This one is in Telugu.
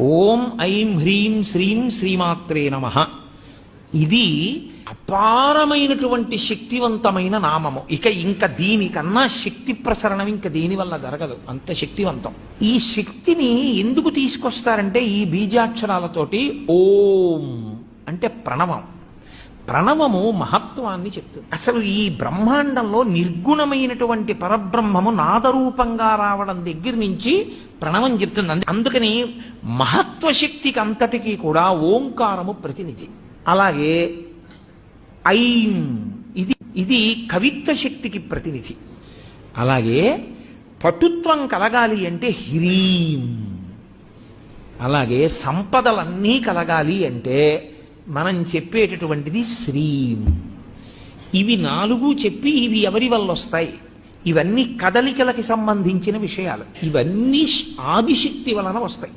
ఓం ఐం హ్రీం శ్రీం శ్రీమాత్రే నమః. ఇది అపారమైనటువంటి శక్తివంతమైన నామము. ఇంకా దీనికన్నా శక్తి ప్రసరణం ఇంకా దీని వల్ల జరగదు, అంత శక్తివంతం. ఈ శక్తిని ఎందుకు తీసుకొస్తారంటే ఈ బీజాక్షరాలతోటి ఓం అంటే ప్రణవం. ప్రణవము మహత్వాన్ని చెప్తుంది. అసలు ఈ బ్రహ్మాండంలో నిర్గుణమైనటువంటి పరబ్రహ్మము నాదరూపంగా రావడం దగ్గర నుంచి ప్రణవం చెప్తుంది. అందుకని మహత్వశక్తికి అంతటికీ కూడా ఓంకారము ప్రతినిధి. అలాగే ఐం ఇది కవిత్వ శక్తికి ప్రతినిధి. అలాగే పటుత్వం కలగాలి అంటే హ్రీం. అలాగే సంపదలన్నీ కలగాలి అంటే మనం చెప్పేటటువంటిది శ్రీం. ఇవి నాలుగు చెప్పి ఇవి ఎవరి వల్ల వస్తాయి? ఇవన్నీ కదలికలకి సంబంధించిన విషయాలు. ఇవన్నీ ఆదిశక్తి వలన వస్తాయి.